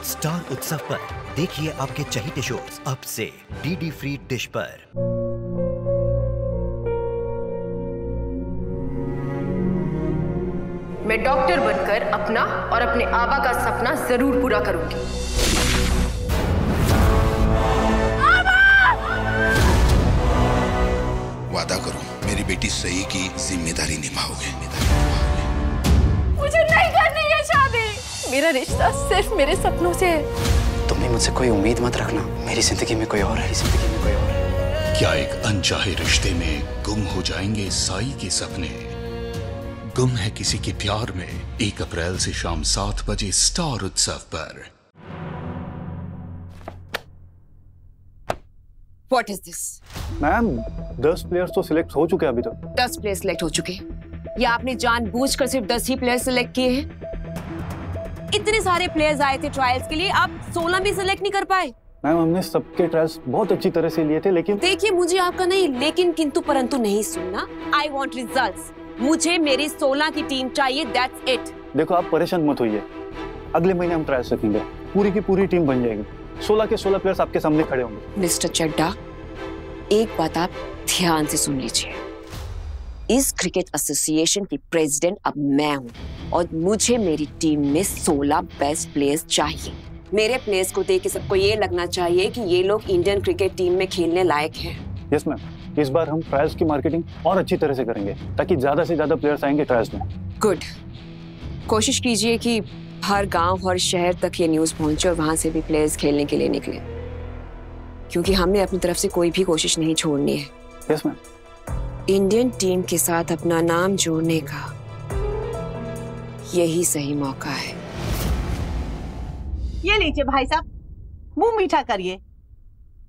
Star उत्सव पर देखिए आपके चहेते शोज अब से डीडी फ्री डिश पर। मैं डॉक्टर बनकर अपना और अपने आबा का सपना जरूर पूरा करूंगी। वादा करो मेरी बेटी सही की जिम्मेदारी निभाओगे। मुझे नहीं करनी है शादी। मेरा रिश्ता सिर्फ मेरे सपनों से है। तुम भी मुझसे कोई उम्मीद मत रखना। मेरी जिंदगी में कोई और है, जिंदगी में कोई और है। क्या एक अनचाहे रिश्ते में गुम हो जाएंगे साई के सपने? गुम है किसी के प्यार में 1 अप्रैल से शाम 7 बजे स्टार उत्सव पर। What is this? Ma'am 10 players तो सिलेक्ट हो चुके हैं अभी तक। 10 प्लेयर सिलेक्ट हो चुके हैं या आपने जानबूझकर सिर्फ 10 ही प्लेयर सिलेक्ट किए हैं? इतने सारे प्लेयर्स आए थे ट्रायल्स के लिए, आप 16 भी सिलेक्ट नहीं कर पाए। मैम हमने सबके ट्रायल्स बहुत अच्छी तरह से लिए थे, लेकिन देखिए मुझे आपका नहीं लेकिन किंतु परंतु नहीं सुनना। I want results. मुझे मेरी 16 की टीम चाहिए, दैट्स इट। देखो आप परेशान मत होइए, अगले महीने हम ट्रायल्स रखेंगे, पूरी की पूरी टीम बन जाएगी। 16 के 16 प्लेयर्स आपके सामने खड़े होंगे। मिस्टर चड्डा, एक बात आप ध्यान से सुन लीजिए। इस क्रिकेट एसोसिएशन की प्रेसिडेंट अब मैं हूँ और मुझे मेरी टीम में 16 बेस्ट प्लेयर्स चाहिए। मेरे प्लेयर्स को देख के सबको ये लगना चाहिए कि ये लोग इंडियन क्रिकेट टीम में खेलने लायक हैं। यस मैम, इस बार हम ट्रायल्स की मार्केटिंग और अच्छी तरह से करेंगे ताकि ज्यादा से ज्यादा प्लेयर्स आएंगे ट्रायल्स में। गुड। कोशिश कीजिए कि हर गांव हर शहर तक ये न्यूज़ पहुंचे और वहां से भी प्लेयर्स खेलने के लिए निकले, क्योंकि हमने अपनी तरफ से कोई भी कोशिश नहीं छोड़नी है। Yes ma'am. इंडियन टीम के साथ अपना नाम जोड़ने का यही सही मौका है। ये लीजिए भाई साहब, मुंह मीठा करिए।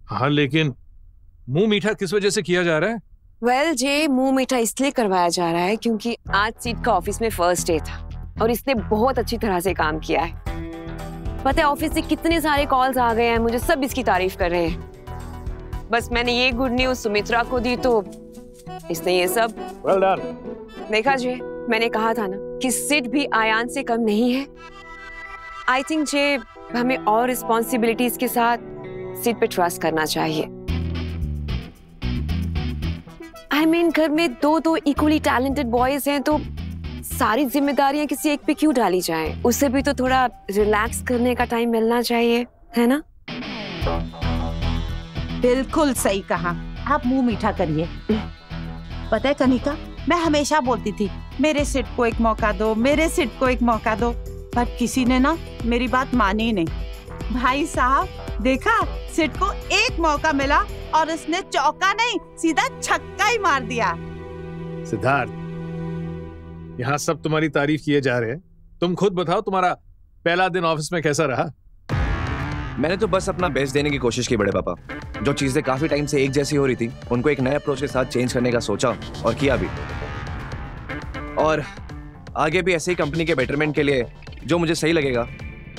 हाँ लेकिन मुंह मीठा किस वजह से किया जा रहा है? वेल जे मुंह मीठा इसलिए करवाया जा रहा है क्योंकि आज सीट का ऑफिस में फर्स्ट डे था और इसने बहुत अच्छी तरह से काम किया है। पता है ऑफिस से कितने सारे कॉल्स आ गए हैं, मुझे सब इसकी तारीफ कर रहे हैं। बस मैंने ये गुड न्यूज सुमित्रा को दी तो इसने ये सब। well done। देखा जे, मैंने कहा था ना कि सिड भी आयान से कम नहीं है। आई थिंक जे हमें और रिस्पॉन्सिबिलिटीज के साथ सिड पे ट्रस्ट करना चाहिए। आई मीन घर में दो इक्वली टैलेंटेड बॉयज हैं तो सारी जिम्मेदारियां किसी एक पे क्यों डाली जाएं? उसे भी तो थोड़ा रिलैक्स करने का टाइम मिलना चाहिए, है ना? बिल्कुल सही कहा। आप मुंह मीठा करिए। पता है कनिका, मैं हमेशा बोलती थी मेरे सिट को एक मौका दो, मेरे सिट को एक मौका दो, पर किसी ने ना मेरी बात मानी ही नहीं। भाई साहब देखा, सिट को एक मौका मिला और उसने चौका नहीं सीधा छक्का ही मार दिया। सिद्धार्थ, यहाँ सब तुम्हारी तारीफ किए जा रहे हैं, तुम खुद बताओ तुम्हारा पहला दिन ऑफिस में कैसा रहा? मैंने तो बस अपना बेस्ट देने की कोशिश की बड़े पापा। जो चीजें काफी टाइम से एक जैसी हो रही थी उनको एक नए अप्रोच के साथ चेंज करने का सोचा और किया भी। और आगे भी ऐसे ही कंपनी के बेटरमेंट के लिए जो मुझे सही लगेगा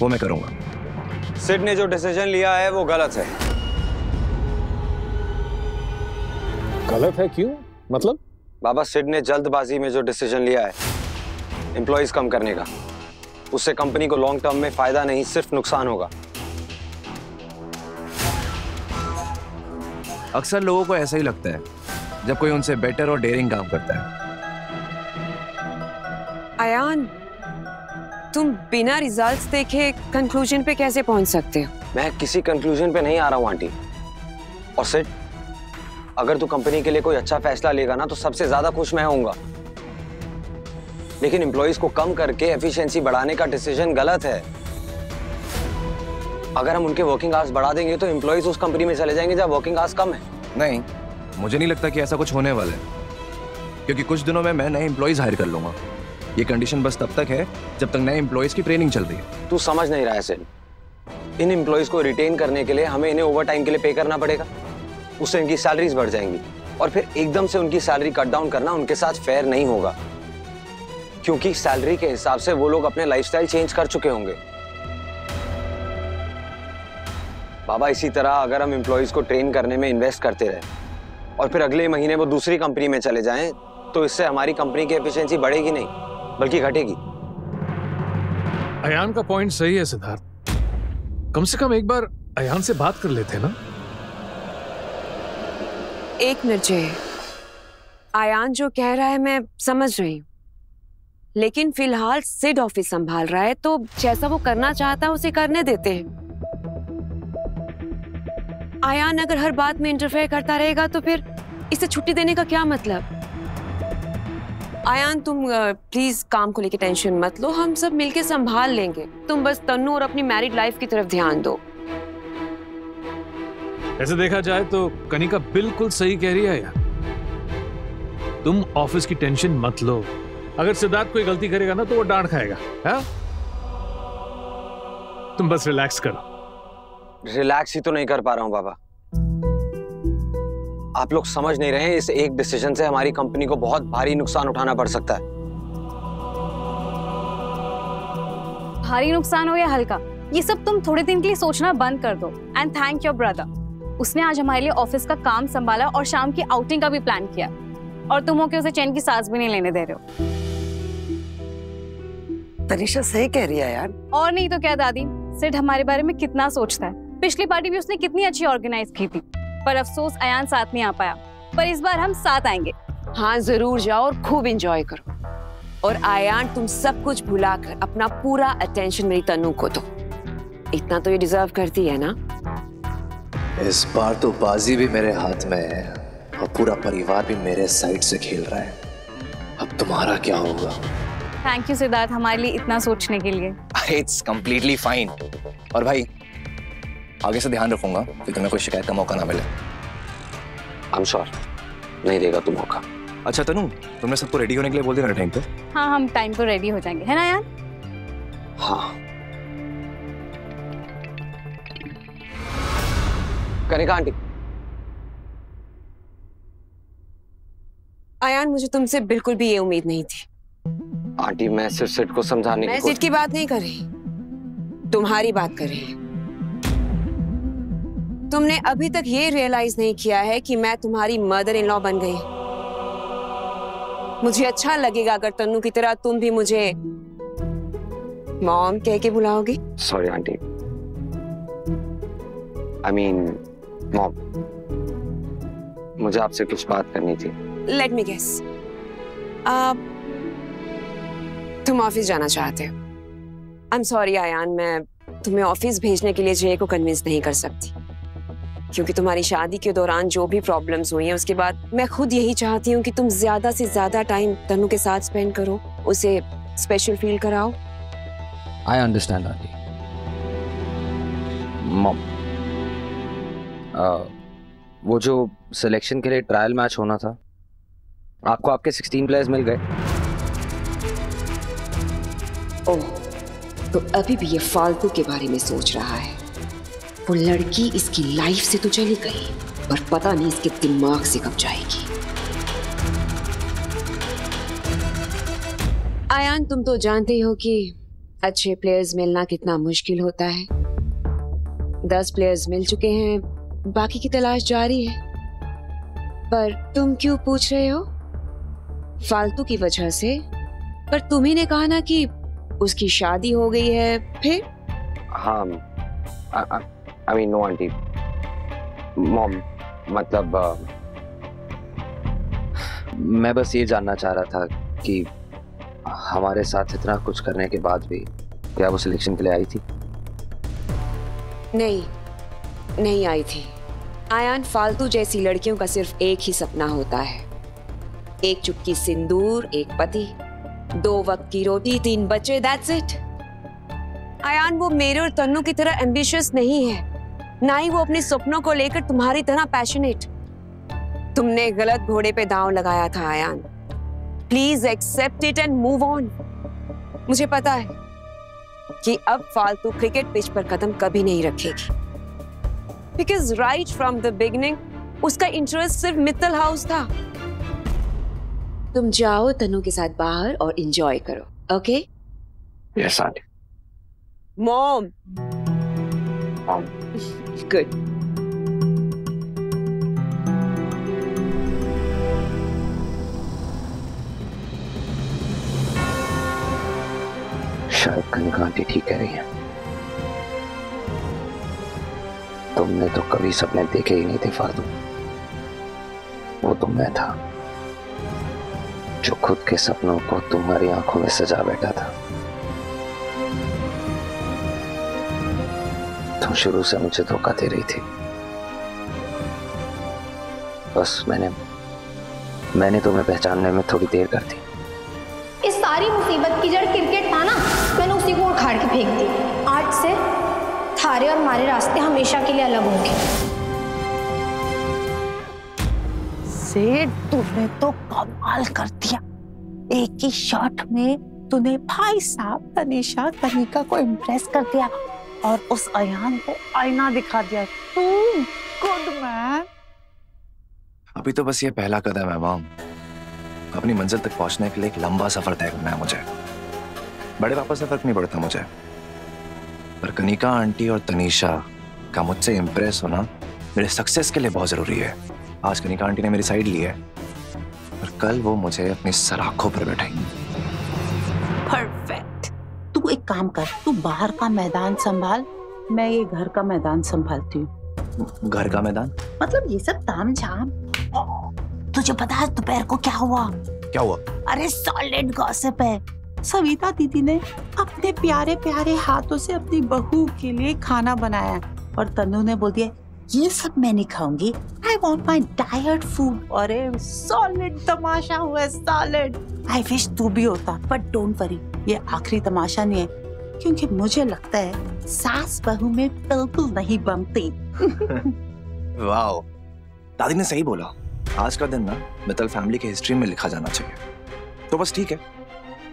वो मैं करूंगा। सिड ने जो डिसीजन लिया है वो गलत है। गलत है क्यों? मतलब? बाबा, सिड ने जल्दबाजी में जो डिसीजन लिया है एम्प्लॉइज कम करने का, उससे कंपनी को लॉन्ग टर्म में फायदा नहीं सिर्फ नुकसान होगा। अक्सर लोगों को ऐसा ही लगता है जब कोई उनसे बेटर और डेयरिंग काम करता है। आयान, तुम बिना रिजल्ट्स देखे कंक्लूजन पे कैसे पहुंच सकते हो? मैं किसी कंक्लूजन पे नहीं आ रहा हूं आंटी। और सिड, अगर तू कंपनी के लिए कोई अच्छा फैसला लेगा ना तो सबसे ज्यादा खुश मैं होऊंगा, लेकिन एम्प्लॉइज को कम करके एफिशिएंसी बढ़ाने का डिसीजन गलत है। अगर हम उनके वर्किंग आवर्स बढ़ा देंगे तो एम्प्लॉइज उस कंपनी में चले जाएंगे जहाँ वर्किंग आवर्स कम है। नहीं, मुझे नहीं लगता कि ऐसा कुछ होने वाला है, क्योंकि कुछ दिनों में मैं नए एम्प्लॉइज हायर कर लूंगा। ये कंडीशन बस तब तक है जब तक नए एम्प्लॉइज की ट्रेनिंग चल रही है। तू समझ नहीं रहा है सिड, इन एम्प्लॉइज को रिटेन करने के लिए हमें इन्हें ओवर टाइम के लिए पे करना पड़ेगा, उससे इनकी सैलरीज बढ़ जाएंगी और फिर एकदम से उनकी सैलरी कट डाउन करना उनके साथ फेयर नहीं होगा, क्योंकि सैलरी के हिसाब से वो लोग अपने लाइफस्टाइल चेंज कर चुके होंगे। बाबा, इसी तरह अगर हम एम्प्लॉइज को ट्रेन करने में इन्वेस्ट करते रहे और फिर अगले महीने वो दूसरी कंपनी में चले जाएं, तो इससे हमारी कंपनी की एफिशिएंसी बढ़ेगी नहीं बल्कि घटेगी। अयान का पॉइंट सही है सिद्धार्थ, कम से कम एक बार अयान से बात कर लेते ना। एक मिनट जय, अयान जो कह रहा है मैं समझ रही हूँ, लेकिन फिलहाल सिड ऑफिस संभाल रहा है, तो जैसा वो करना चाहता है उसे करने देते हैं। अयान अगर हर बात में इंटरफेयर करता रहेगा तो फिर इसे छुट्टी देने का क्या मतलब। अयान तुम प्लीज काम को लेके टेंशन मत लो, हम सब मिलके संभाल लेंगे। तुम बस तन्नू और अपनी मैरिड लाइफ की तरफ ध्यान दो। ऐसे देखा जाए तो कनिका बिल्कुल सही कह रही है यार। तुम ऑफिस की टेंशन मत लो, अगर सिद्धार्थ कोई गलती करेगा ना तो वो डांट खाएगा। है? तुम बस रिलैक्स करो। रिलैक्स ही तो नहीं कर पा रहा हूं बाबा। आप लोग समझ नहीं रहे हैं, इस एक डिसीजन से हमारी कंपनी को बहुत भारी नुकसान उठाना पड़ सकता है। भारी नुकसान हो या हल्का, ये सब तुम थोड़े दिन के लिए सोचना बंद कर दो। एंड थैंक योर ब्रदर, उसने आज हमारे लिए ऑफिस का काम संभाला और शाम की आउटिंग का भी प्लान किया, और तुम हो के उसे चैन की सांस भी नहीं लेने दे रहे हो। तनिषा सही कह रही है यार। और नहीं तो क्या दादी, सिड हमारे बारे में कितना सोचता है। पिछली पार्टी भी उसने कितनी अच्छी ऑर्गेनाइज की थी, पर अफसोस अयान साथ नहीं आ पाया। पर इस बार हम साथ आएंगे। हाँ जरूर जाओ और खूब एंजॉय करो। और अयान तुम सब कुछ भुलाकर अपना पूरा अटेंशन मेरी तन्नू को दो। इतना तो ये डिजर्व करती है ना। इस बार तो बाजी भी मेरे हाथ में है और पूरा परिवार भी मेरे साइड से खेल रहा है। अब तुम्हारा क्या होगा? थैंक यू सिद्धार्थ हमारे लिए इतना सोचने के लिए। It's completely fine. और भाई आगे से ध्यान रखूंगा कि तुम्हें कोई शिकायत का मौका ना मिले। आई एम श्योर, नहीं देगा तू मौका। अच्छा तनु, तुमने सबको रेडी होने के लिए बोल दिया ना टाइम पे? हाँ हम टाइम पर रेडी हो जाएंगे, है ना यार? हाँ। कनिका आंटी। अयान मुझे तुमसे बिल्कुल भी ये उम्मीद नहीं थी। आंटी मैं सिर्फ सिड को समझाने की मैं सिड की बात नहीं कर रही, तुम्हारी बात कर रही। तुमने अभी तक ये रियलाइज नहीं किया है कि मैं तुम्हारी मदर इन लॉ बन गई। मुझे अच्छा लगेगा अगर तन्नू की तरह तुम भी मुझे मॉम कह के बुलाओगी। Sorry aunty, I mean mom, मुझे आपसे कुछ बात करनी थी। लेट मी गेस, तुम ऑफिस जाना चाहते हो। आई एम सॉरी अयान, मैं तुम्हें ऑफिस भेजने के लिए जय को कन्विंस नहीं कर सकती, क्योंकि तुम्हारी शादी के दौरान जो भी प्रॉब्लम्स हुई हैं उसके बाद मैं खुद यही चाहती हूँ कि तुम ज्यादा से ज्यादा टाइम तन्नू के साथ स्पेंड करो, उसे स्पेशल फील कराओ। I understand aunty. मॉम, वो जो सिलेक्शन के लिए ट्रायल मैच होना था, आपको आपके 16 प्लेयर्स मिल गए? ओह, तो अभी भी ये फालतू के बारे में सोच रहा है। वो लड़की इसकी लाइफ से तो चली गई, पर पता नहीं इसके दिमाग से कब जाएगी। अयान तुम तो जानते हो कि अच्छे प्लेयर्स मिलना कितना मुश्किल होता है। 10 प्लेयर्स मिल चुके हैं, बाकी की तलाश जारी है। पर तुम क्यों पूछ रहे हो? फालतू की वजह से? पर तुम्ही ने कहा ना कि उसकी शादी हो गई है। फिर? हाँ, I mean no aunty, mom, मतलब मैं बस ये जानना चाह रहा था कि हमारे साथ इतना कुछ करने के बाद भी क्या वो सिलेक्शन के लिए आई थी? नहीं आई थी। अयान, फालतू जैसी लड़कियों का सिर्फ एक ही सपना होता है, एक चुटकी सिंदूर, एक पति, 2 वक्त की रोटी, 3 बच्चे, दैट्स इट। अयान वो मेरे और तन्नू की तरह एम्बिशियस नहीं है, ना ही वो अपने सपनों को लेकर तुम्हारी तरह पैशनेट। तुमने गलत घोड़े पे दांव लगाया था Ayaan. Please accept it and move on. मुझे पता है कि अब फालतू क्रिकेट पिच पर कदम कभी नहीं रखेगी, because right from the beginning उसका इंटरेस्ट सिर्फ मित्तल हाउस था। तुम जाओ तन्नू के साथ बाहर और एंजॉय करो, okay? Yes aunty. Mom, good. शायद कनिका आंटी ठीक कह रही है। तुमने तो कभी सपने देखे ही नहीं थे फालतू। वो तो मैं था जो खुद के सपनों को तुम्हारी आंखों में सजा बैठा था। तुम शुरू से मुझे धोखा दे रही थी। बस मैंने तुम्हें पहचानने में थोड़ी देर कर दी। इस सारी मुसीबत की जड़ क्रिकेट था ना, मैंने उसी को उखाड़ के फेंक दी। आज से थारे और हमारे रास्ते हमेशा के लिए अलग होंगे। सेठ, तूने तो कमाल कर दिया। एक ही शॉट में तूने भाई साहब तनीषा कनिका को इम्प्रेस कर दिया और उस अयान को आईना दिखा दिया। तू गुड मैन। अभी तो बस ये पहला कदम है मॉम। अपनी मंजिल तक पहुंचने के लिए एक लंबा सफर तय करना है मुझे। बड़े पापा से फर्क नहीं पड़ता मुझे, पर कनिका आंटी और तनीषा का मुझसे इम्प्रेस होना मेरे सक्सेस के लिए बहुत जरूरी है। आज कनिका आंटी ने मेरी साइड ली है और कल वो मुझे अपनी सलाखों पर बैठाएंगी। परफेक्ट। तू एक काम कर, तू बाहर का मैदान संभाल, मैं ये घर का मैदान संभालती हूँ। घर का मैदान मतलब ये सब ताम झाम। तुझे पता है दोपहर को क्या हुआ? क्या हुआ? अरे सॉलिड गॉसिप है। सविता दीदी ने अपने प्यारे प्यारे हाथों से अपनी बहू के लिए खाना बनाया और तनु ने बोल दिया ये सब मैं नहीं खाऊंगी, I want my diet food. और सॉलिड तमाशा हुआ, सॉलिड। आई विश तू भी होता, बट डोंट वरी, ये आखिरी तमाशा नहीं है, क्योंकि मुझे लगता है सास बहू में बिल्कुल नहीं बनती। वाओ, दादी ने सही बोला। आज का दिन ना मित्तल फैमिली के हिस्ट्री में लिखा जाना चाहिए। तो बस ठीक है,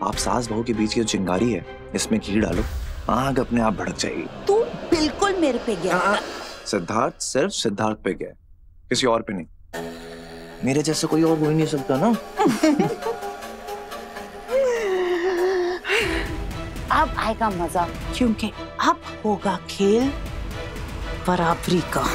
आप सास बहू के बीच की जो चिंगारी है इसमें घी डालो, आग अपने आप भड़क जाएगी। तू बिल्कुल मेरे पे गया। सिद्धार्थ सिर्फ सिद्धार्थ पे गया, किसी और पे नहीं। मेरे जैसे कोई और हो ही नहीं सकता ना। अब आएगा मजा, क्योंकि अब होगा खेल बराबरी का।